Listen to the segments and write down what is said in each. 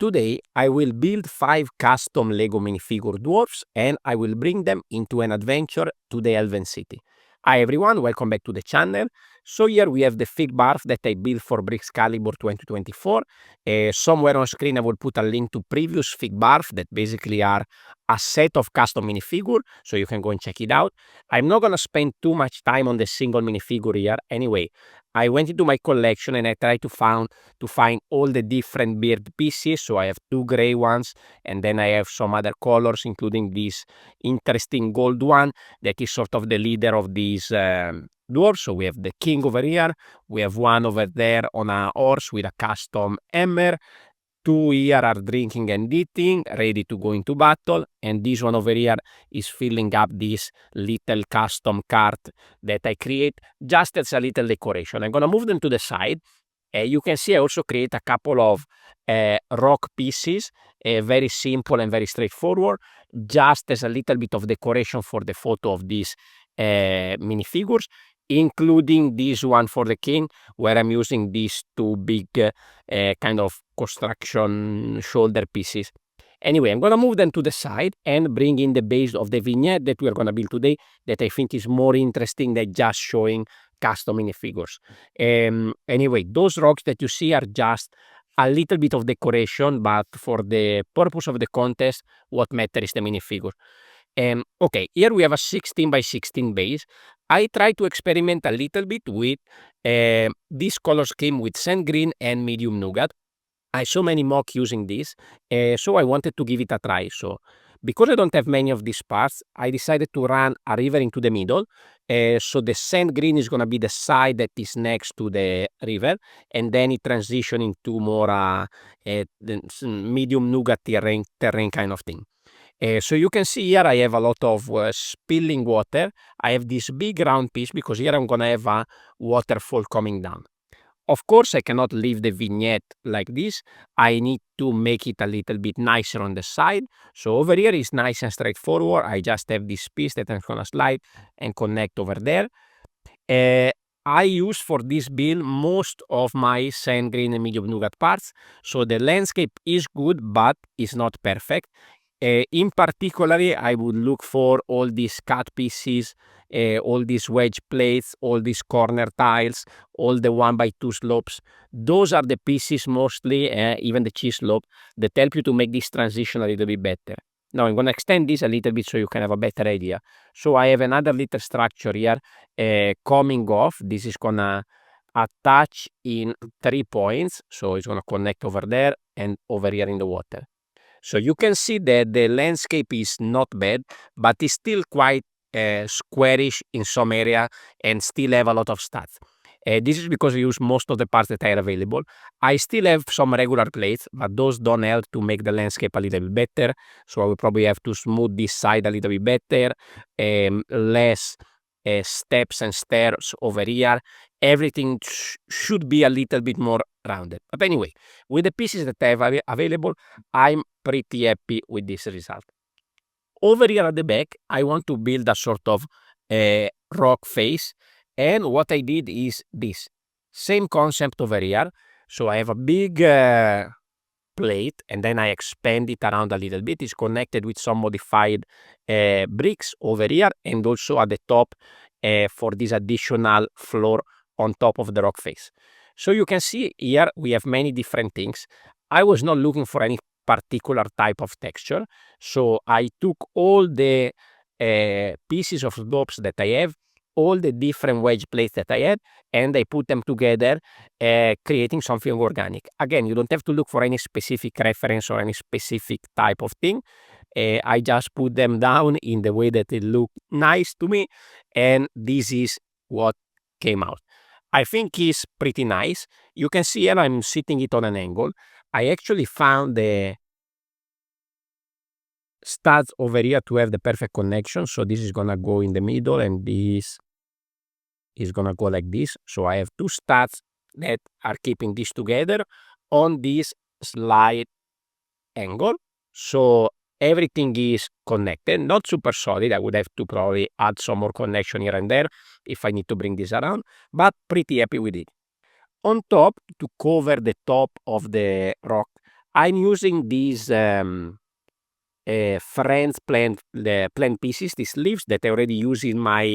today I will build 5 custom Lego minifigure dwarfs and I will bring them into an adventure to the Elven City. Hi everyone, welcome back to the channel. So here we have the Fig Barf that I built for Brixcalibur 2024. Somewhere on screen I will put a link to previous Fig Barf that basically are a set of custom minifigure, so you can go and check it out. I'm not gonna spend too much time on the single minifigure here. Anyway, I went into my collection and I tried to find all the different beard pieces. So I have 2 gray ones and then I have some other colors, including this interesting gold one that is sort of the leader of these dwarves. So we have the king over here, we have one over there on a horse with a custom hammer, 2 here are drinking and eating, ready to go into battle, and this one over here is filling up this little custom cart that I create just as a little decoration. I'm gonna move them to the side. You can see I also create a couple of rock pieces, very simple and very straightforward, just as a little bit of decoration for the photo of these minifigures, including this one for the king, where I'm using these 2 big kind of construction shoulder pieces. Anyway, I'm gonna move them to the side and bring in the base of the vignette that we're gonna build today, that I think is more interesting than just showing custom minifigures. Anyway, those rocks that you see are just a little bit of decoration, but for the purpose of the contest, what matters is the minifigure. Okay, here we have a 16 by 16 base. I try to experiment a little bit with this color scheme with sand green and medium nougat. I saw many mock using this, so I wanted to give it a try. So because I don't have many of these parts, I decided to run a river into the middle. So the sand green is going to be the side that is next to the river, and then it transitions into more medium nougat terrain kind of thing. So you can see here I have a lot of spilling water. I have this big round piece because here I'm going to have a waterfall coming down. Of course, I cannot leave the vignette like this. I need to make it a little bit nicer on the side. So over here is nice and straightforward. I just have this piece that I'm going to slide and connect over there. I use for this build most of my sand green and medium nougat parts. So the landscape is good, but it's not perfect. In particular, I would look for all these cut pieces, all these wedge plates, all these corner tiles, all the 1x2 slopes. Those are the pieces mostly, even the cheese slope, that help you to make this transition a little bit better. Now I'm going to extend this a little bit so you can have a better idea. So I have another little structure here coming off. This is going to attach in 3 points. So it's going to connect over there and over here in the water. So you can see that the landscape is not bad, but it's still quite squarish in some area and still have a lot of stats. This is because I use most of the parts that are available. I still have some regular plates, but those don't help to make the landscape a little bit better. So I will probably have to smooth this side a little bit better, less steps and stairs over here. Everything should be a little bit more rounded. But anyway, with the pieces that I have available, I'm pretty happy with this result. Over here at the back, I want to build a sort of rock face. And what I did is this. Same concept over here. So I have a big plate and then I expand it around a little bit. It's connected with some modified bricks over here and also at the top for this additional floor on top of the rock face. So you can see here we have many different things. I was not looking for any particular type of texture. So I took all the pieces of slopes that I have, all the different wedge plates that I had, and I put them together, creating something organic. Again, you don't have to look for any specific reference or any specific type of thing. I just put them down in the way that it looked nice to me, and this is what came out. I think it's pretty nice. You can see here I'm sitting it on an angle. I actually found the studs over here to have the perfect connection. So this is gonna go in the middle and this is gonna go like this. So I have 2 studs that are keeping this together on this slight angle. So everything is connected, not super solid. I would have to probably add some more connection here and there if I need to bring this around, but pretty happy with it. On top, to cover the top of the rock, I'm using these friends plant pieces, these leaves that I already use in my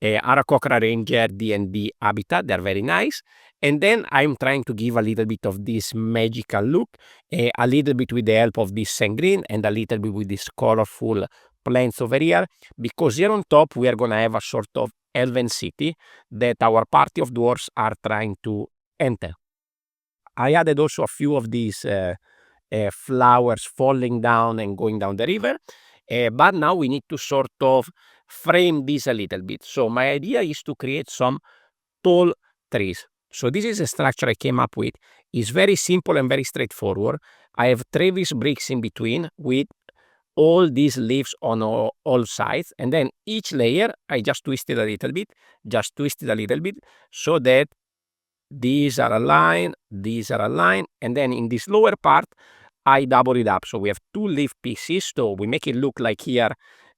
Aarakocra Ranger D&D habitat. They're very nice. And then I'm trying to give a little bit of this magical look, a little bit with the help of this sand green and a little bit with this colorful plants over here, because here on top we are gonna have a sort of elven city that our party of dwarves are trying to enter. I added also a few of these flowers falling down and going down the river, but now we need to sort of frame this a little bit. So my idea is to create some tall trees. So this is a structure I came up with. It's very simple and very straightforward. I have Travis bricks in between with all these leaves on all sides, and then each layer I just twisted a little bit, so that these are aligned, and then in this lower part I double it up. So we have two leaf pieces, so we make it look like here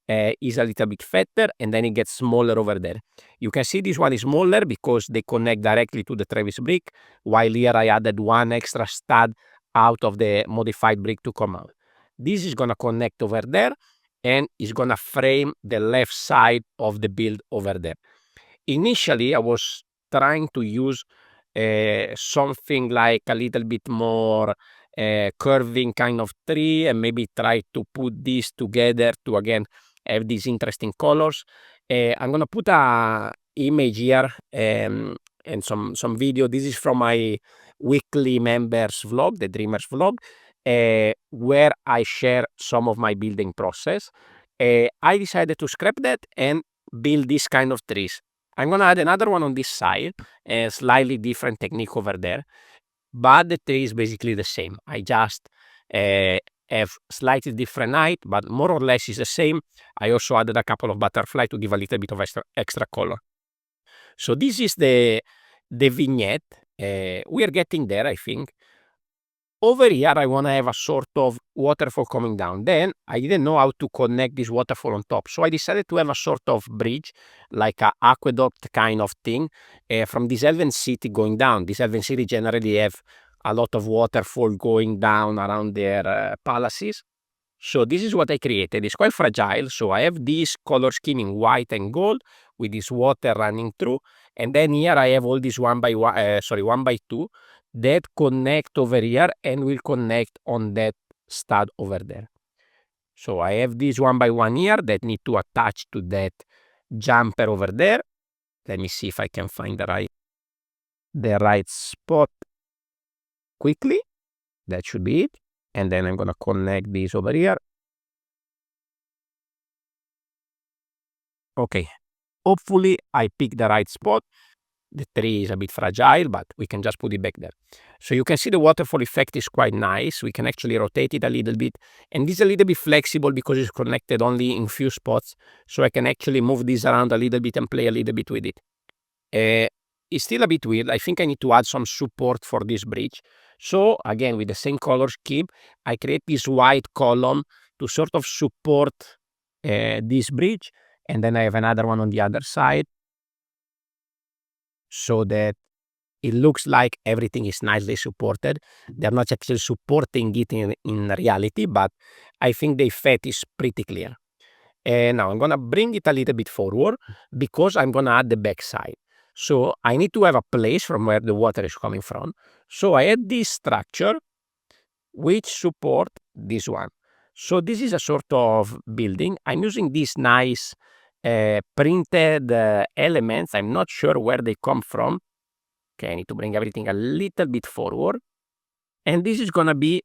is a little bit fatter, and then it gets smaller over there. You can see this one is smaller because they connect directly to the Travis brick, while here I added one extra stud out of the modified brick to come out. This is gonna connect over there and is gonna frame the left side of the build over there. Initially I was trying to use something like a little bit more curving kind of tree, and maybe try to put these together to again have these interesting colors. I'm gonna put a image here and some video. This is from my weekly members vlog, the Dreamers vlog, where I share some of my building process. I decided to scrap that and build this kind of trees. I'm gonna add another one on this side, a slightly different technique over there, but the tree is basically the same. I just have slightly different height, but more or less is the same. I also added a couple of butterfly to give a little bit of extra color. So this is the vignette. We are getting there, I think. Over here I want to have a sort of waterfall coming down. Then I didn't know how to connect this waterfall on top, so I decided to have a sort of bridge, like a aqueduct kind of thing, from this elven city going down. This elven city generally have a lot of waterfall going down around their palaces. So this is what I created. It's quite fragile. So I have this color scheme in white and gold with this water running through, and then here I have all these one by two that connect over here and will connect on that stud over there. So I have this one by one here that need to attach to that jumper over there. Let me see if I can find the right spot quickly. That should be it. And then I'm gonna connect this over here. Okay, hopefully I picked the right spot. The tree is a bit fragile, but we can just put it back there. So you can see the waterfall effect is quite nice. We can actually rotate it a little bit, and this is a little bit flexible because it's connected only in few spots, so I can actually move this around a little bit and play a little bit with it. It's still a bit weird. I think I need to add some support for this bridge. So again, with the same color scheme, I create this white column to sort of support this bridge, and then I have another one on the other side, so that it looks like everything is nicely supported. They're not actually supporting it in reality, but I think the effect is pretty clear. And now I'm gonna bring it a little bit forward because I'm gonna add the back side. So I need to have a place from where the water is coming from. So I add this structure which support this one. So this is a sort of building. I'm using these nice printed elements. I'm not sure where they come from. Okay, I need to bring everything a little bit forward. And this is gonna be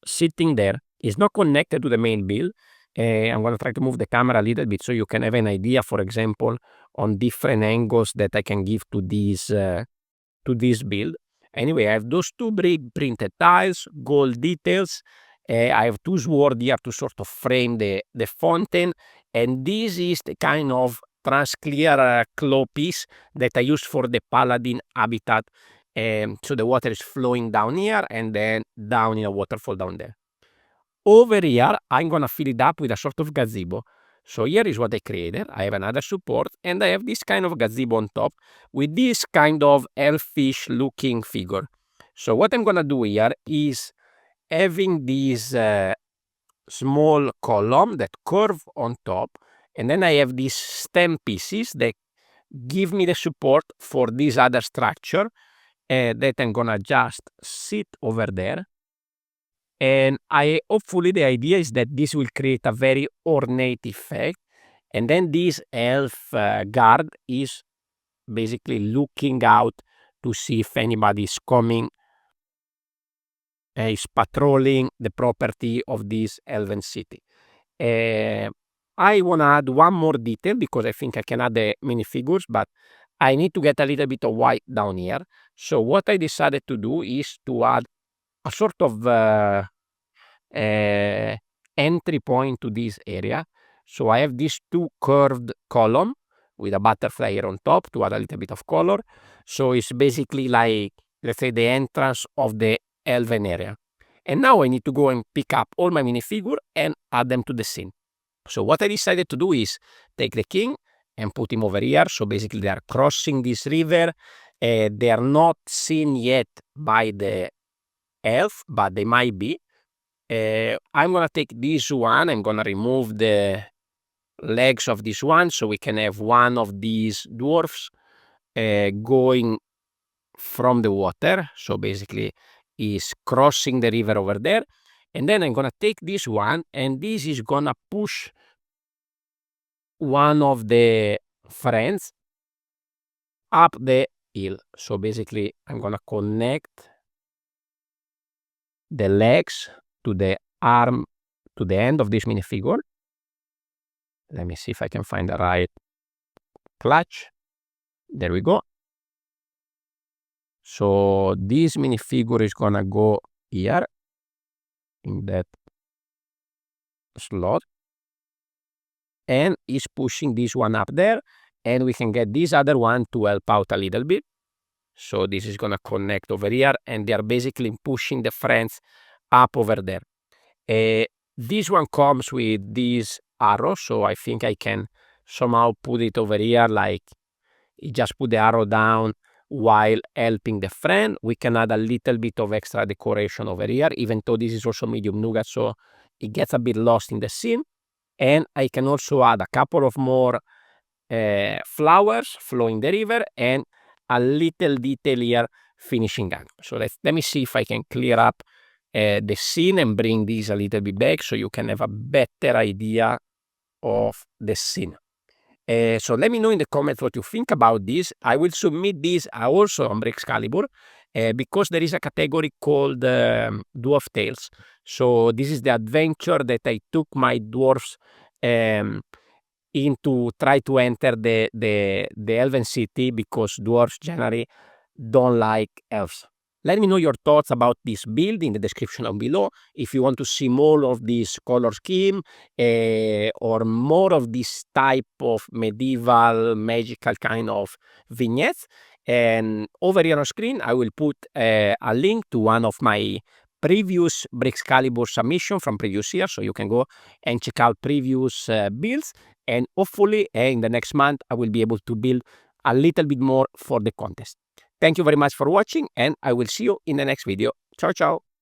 sitting there. It's not connected to the main build. I'm gonna try to move the camera a little bit so you can have an idea, for example, on different angles that I can give to this build. Anyway, I have those two big printed tiles, gold details. I have two sword here to sort of frame the fountain, and this is the kind of transclear claw piece that I use for the paladin habitat. So the water is flowing down here and then down in a waterfall down there. Over here, I'm gonna fill it up with a sort of gazebo. So here is what I created. I have another support, and I have this kind of gazebo on top with this kind of elfish looking figure. So what I'm gonna do here is having this small column that curve on top, and then I have these stem pieces that give me the support for this other structure that I'm gonna just sit over there. And hopefully the idea is that this will create a very ornate effect. And then this elf guard is basically looking out to see if anybody is coming, is patrolling the property of this elven city. I want to add one more detail because I think I can add the minifigures, but I need to get a little bit of white down here. So what I decided to do is to add a sort of entry point to this area. So I have these two curved column with a butterfly here on top to add a little bit of color. So it's basically like, let's say, the entrance of the elven area. And now I need to go and pick up all my minifigure and add them to the scene. So what I decided to do is take the king and put him over here. So basically they are crossing this river. They are not seen yet by the elf, but they might be. I'm gonna take this one. I'm gonna remove the legs of this one so we can have one of these dwarfs going from the water. So basically is crossing the river over there. And then I'm gonna take this one, and this is gonna push one of the friends up the hill. So basically I'm gonna connect the legs to the arm, to the end of this minifigure. Let me see if I can find the right clutch. There we go. So this minifigure is gonna go here in that slot and is pushing this one up there, and we can get this other one to help out a little bit. So this is gonna connect over here, and they are basically pushing the friends up over there. This one comes with this arrow, so I think I can somehow put it over here, like you just put the arrow down while helping the friend. We can add a little bit of extra decoration over here, even though this is also medium nougat, so it gets a bit lost in the scene. And I can also add a couple of more flowers flowing the river and a little detail here finishing up. So let me see if I can clear up the scene and bring this a little bit back so you can have a better idea of the scene. So let me know in the comments what you think about this. I will submit this also on Brixcalibur because there is a category called Dwarf Tales. So this is the adventure that I took my dwarfs into try to enter the elven city, because dwarfs generally don't like elves. Let me know your thoughts about this build in the description down below. If you want to see more of this color scheme or more of this type of medieval magical kind of vignettes. And over here on screen, I will put a link to one of my previous Brixcalibur submission from previous year, so you can go and check out previous builds. And hopefully in the next month, I will be able to build a little bit more for the contest. Thank you very much for watching, and I will see you in the next video. Ciao, ciao.